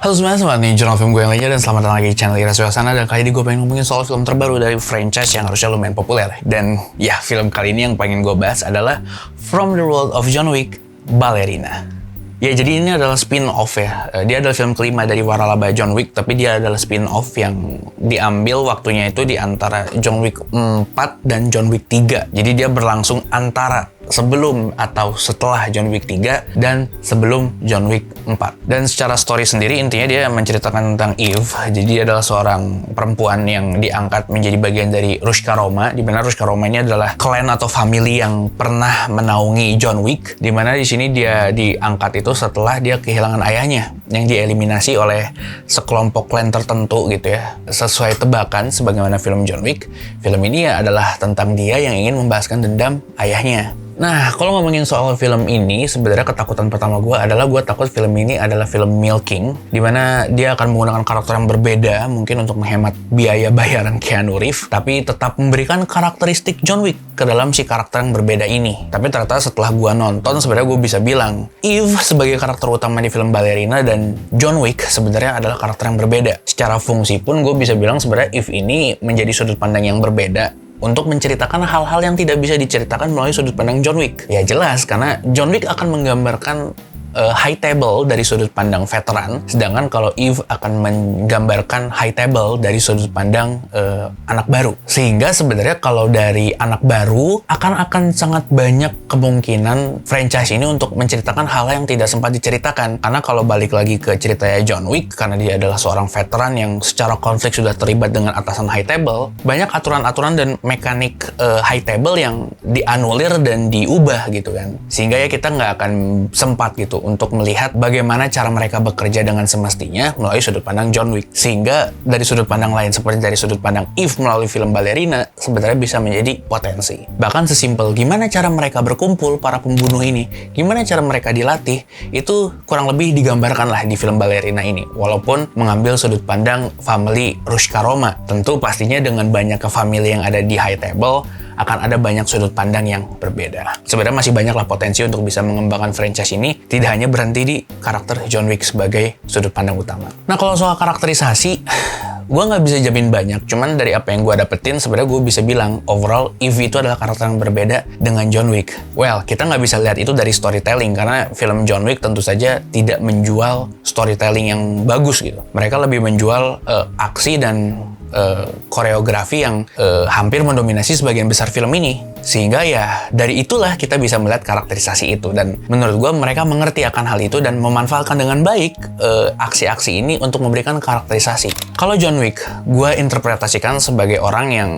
Halo semuanya, selamat nih jurnal film gue yang lainnya dan selamat datang lagi di channel Ira Suasana. Dan kali ini gue pengen ngomongin soal film terbaru dari franchise yang harusnya lumayan populer. Dan ya, film kali ini yang pengen gue bahas adalah From the World of John Wick, Ballerina. Ya, jadi ini adalah spin-off ya. Dia adalah film kelima dari waralaba John Wick, tapi dia adalah spin-off yang diambil waktunya itu di antara John Wick 4 dan John Wick 3. Jadi dia berlangsung antara sebelum atau setelah John Wick 3 dan sebelum John Wick 4. Dan secara story sendiri intinya dia menceritakan tentang Eve. Jadi dia adalah seorang perempuan yang diangkat menjadi bagian dari Rushka Roma, di mana Rushka Roma ini adalah klan atau family yang pernah menaungi John Wick, di mana di sini dia diangkat itu setelah dia kehilangan ayahnya yang dieliminasi oleh sekelompok klan tertentu gitu ya. Sesuai tebakan sebagaimana film John Wick, film ini ya adalah tentang dia yang ingin membahaskan dendam ayahnya. Nah, kalau ngomongin soal film ini, sebenarnya ketakutan pertama gue adalah gue takut film ini adalah film milking, di mana dia akan menggunakan karakter yang berbeda, mungkin untuk menghemat biaya bayaran Keanu Reeves, tapi tetap memberikan karakteristik John Wick ke dalam si karakter yang berbeda ini. Tapi ternyata setelah gue nonton, sebenarnya gue bisa bilang, Eve sebagai karakter utama di film Ballerina dan John Wick sebenarnya adalah karakter yang berbeda. Secara fungsi pun gue bisa bilang sebenarnya Eve ini menjadi sudut pandang yang berbeda untuk menceritakan hal-hal yang tidak bisa diceritakan melalui sudut pandang John Wick. Ya jelas, karena John Wick akan menggambarkan high table dari sudut pandang veteran, sedangkan kalau Eve akan menggambarkan high table dari sudut pandang anak baru. Sehingga sebenarnya kalau dari anak baru akan sangat banyak kemungkinan franchise ini untuk menceritakan hal yang tidak sempat diceritakan. Karena kalau balik lagi ke ceritanya John Wick, karena dia adalah seorang veteran yang secara konflik sudah terlibat dengan atasan high table, banyak aturan-aturan dan mekanik high table yang dianulir dan diubah gitu kan. Sehingga ya kita nggak akan sempat gitu untuk melihat bagaimana cara mereka bekerja dengan semestinya melalui sudut pandang John Wick. Sehingga dari sudut pandang lain seperti dari sudut pandang Eve melalui film Ballerina sebenarnya bisa menjadi potensi. Bahkan sesimpel gimana cara mereka berkumpul para pembunuh ini, gimana cara mereka dilatih, itu kurang lebih digambarkan lah di film Ballerina ini. Walaupun mengambil sudut pandang family Rushka Roma. Tentu pastinya dengan banyaknya family yang ada di high table akan ada banyak sudut pandang yang berbeda. Sebenarnya masih banyaklah potensi untuk bisa mengembangkan franchise ini, tidak hanya berhenti di karakter John Wick sebagai sudut pandang utama. Nah, kalau soal karakterisasi, gue nggak bisa jamin banyak, cuman dari apa yang gue dapetin, sebenarnya gue bisa bilang overall Eve itu adalah karakter yang berbeda dengan John Wick. Well, kita nggak bisa lihat itu dari storytelling, karena film John Wick tentu saja tidak menjual storytelling yang bagus gitu. Mereka lebih menjual aksi dan koreografi yang hampir mendominasi sebagian besar film ini. Sehingga ya dari itulah kita bisa melihat karakterisasi itu, dan menurut gue mereka mengerti akan hal itu dan memanfaatkan dengan baik aksi-aksi ini untuk memberikan karakterisasi. Kalau John Wick, gue interpretasikan sebagai orang yang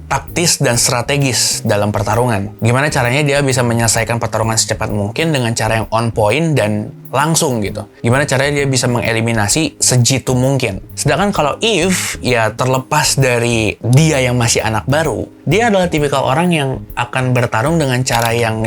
taktis dan strategis dalam pertarungan. Gimana caranya dia bisa menyelesaikan pertarungan secepat mungkin dengan cara yang on point dan langsung gitu. Gimana caranya dia bisa mengeliminasi sejitu mungkin. Sedangkan kalau Eve, ya terlepas dari dia yang masih anak baru, dia adalah tipikal orang yang akan bertarung dengan cara yang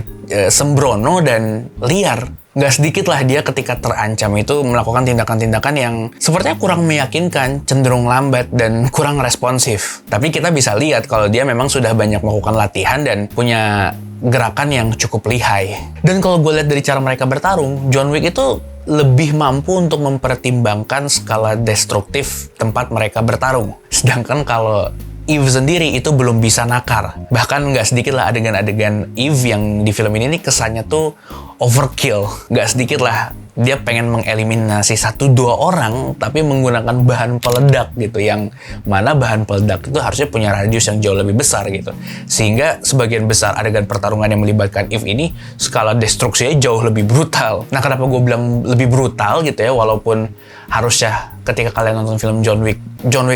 sembrono dan liar. Nggak sedikit lah dia ketika terancam itu melakukan tindakan-tindakan yang sepertinya kurang meyakinkan, cenderung lambat, dan kurang responsif. Tapi kita bisa lihat kalau dia memang sudah banyak melakukan latihan dan punya gerakan yang cukup lihai. Dan kalau gue lihat dari cara mereka bertarung, John Wick itu lebih mampu untuk mempertimbangkan skala destruktif tempat mereka bertarung. Sedangkan kalau Eve sendiri itu belum bisa nakar. Bahkan nggak sedikit lah adegan-adegan Eve yang di film ini kesannya tuh overkill. Nggak sedikit lah dia pengen mengeliminasi 1-2 orang tapi menggunakan bahan peledak gitu, yang mana bahan peledak itu harusnya punya radius yang jauh lebih besar gitu. Sehingga sebagian besar adegan pertarungan yang melibatkan Eve ini skala destruksinya jauh lebih brutal. Nah, kenapa gue bilang lebih brutal gitu ya, walaupun harusnya ketika kalian nonton film John Wick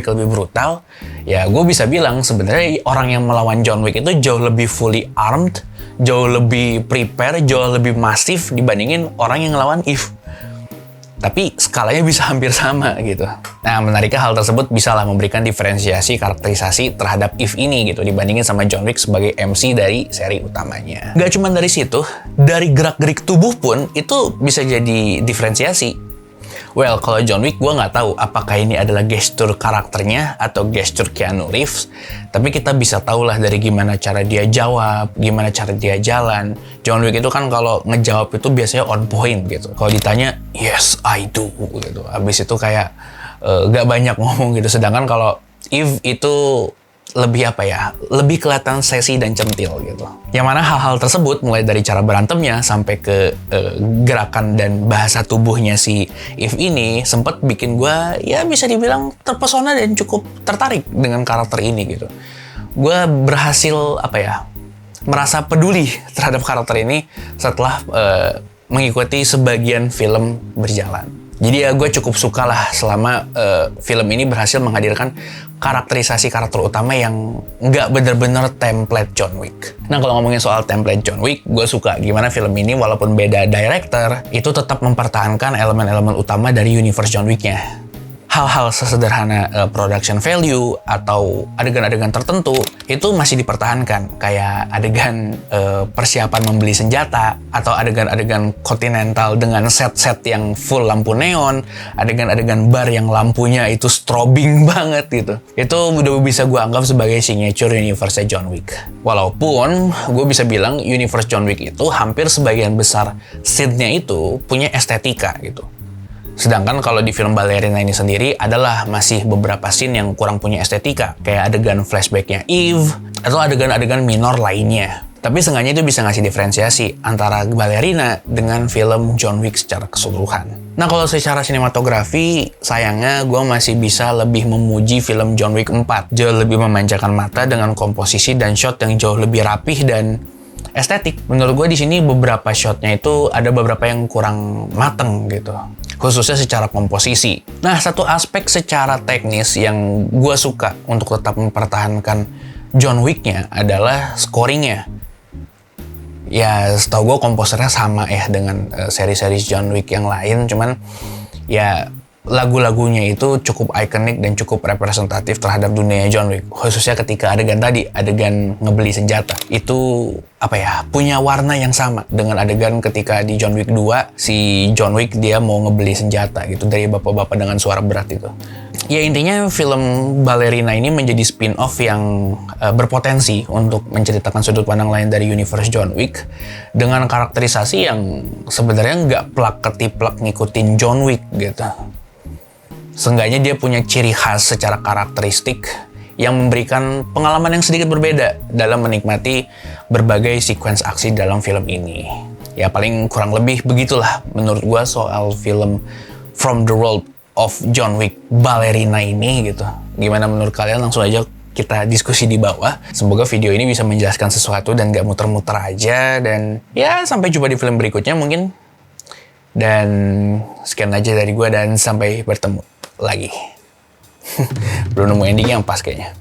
lebih brutal, ya gue bisa bilang sebenarnya orang yang melawan John Wick itu jauh lebih fully armed, jauh lebih prepare, jauh lebih masif dibandingin orang yang ngelawan Eve. Tapi skalanya bisa hampir sama gitu. Nah, menariknya hal tersebut bisalah memberikan diferensiasi karakterisasi terhadap Eve ini gitu dibandingin sama John Wick sebagai MC dari seri utamanya. Gak cuma dari situ, dari gerak-gerik tubuh pun itu bisa jadi diferensiasi. Well, kalau John Wick gue nggak tahu apakah ini adalah gestur karakternya atau gestur Keanu Reeves. Tapi kita bisa tahu lah dari gimana cara dia jawab, gimana cara dia jalan. John Wick itu kan kalau ngejawab itu biasanya on point gitu. Kalau ditanya, yes I do gitu. Abis itu kayak nggak banyak ngomong gitu. Sedangkan kalau Eve itu lebih apa ya, lebih kelihatan seksi dan centil gitu. Yang mana hal-hal tersebut mulai dari cara berantemnya sampai ke gerakan dan bahasa tubuhnya si Eve ini sempat bikin gue ya bisa dibilang terpesona dan cukup tertarik dengan karakter ini gitu. Gue berhasil apa ya, merasa peduli terhadap karakter ini setelah mengikuti sebagian film berjalan. Jadi ya gue cukup suka lah selama film ini berhasil menghadirkan karakterisasi karakter utama yang nggak bener-bener template John Wick. Nah kalau ngomongin soal template John Wick, gue suka gimana film ini walaupun beda director, itu tetap mempertahankan elemen-elemen utama dari universe John Wick-nya. Hal-hal sesederhana production value atau adegan-adegan tertentu itu masih dipertahankan. Kayak adegan persiapan membeli senjata atau adegan-adegan kontinental dengan set-set yang full lampu neon, adegan-adegan bar yang lampunya itu strobing banget gitu. Itu udah bisa gue anggap sebagai signature universe John Wick. Walaupun gue bisa bilang universe John Wick itu hampir sebagian besar scene-nya itu punya estetika gitu. Sedangkan kalau di film Ballerina ini sendiri adalah masih beberapa scene yang kurang punya estetika. Kayak adegan flashbacknya Eve, atau adegan-adegan minor lainnya. Tapi seenggaknya itu bisa ngasih diferensiasi antara Ballerina dengan film John Wick secara keseluruhan. Nah kalau secara sinematografi, sayangnya gue masih bisa lebih memuji film John Wick 4. Jauh lebih memanjakan mata dengan komposisi dan shot yang jauh lebih rapih dan estetik. Menurut gue di sini beberapa shotnya itu ada beberapa yang kurang mateng gitu. Khususnya secara komposisi. Nah, satu aspek secara teknis yang gue suka untuk tetap mempertahankan John Wick-nya adalah scoring-nya. Ya, setahu gue komposernya sama ya dengan seri-seri John Wick yang lain, cuman ya lagu-lagunya itu cukup ikonik dan cukup representatif terhadap dunia John Wick. Khususnya ketika adegan tadi, adegan ngebeli senjata. Itu apa ya, punya warna yang sama dengan adegan ketika di John Wick 2, si John Wick dia mau ngebeli senjata gitu dari bapak-bapak dengan suara berat itu. Ya intinya film Ballerina ini menjadi spin-off yang berpotensi untuk menceritakan sudut pandang lain dari universe John Wick dengan karakterisasi yang sebenarnya nggak plak ketiplak ngikutin John Wick gitu. Seenggaknya dia punya ciri khas secara karakteristik yang memberikan pengalaman yang sedikit berbeda dalam menikmati berbagai sequence aksi dalam film ini. Ya paling kurang lebih begitulah menurut gua soal film From the World of John Wick Ballerina ini gitu. Gimana menurut kalian? Langsung aja kita diskusi di bawah. Semoga video ini bisa menjelaskan sesuatu dan gak muter-muter aja. Dan ya sampai jumpa di film berikutnya mungkin. Dan sekian aja dari gua dan sampai bertemu lagi. Belum nemu ending yang pas kayaknya.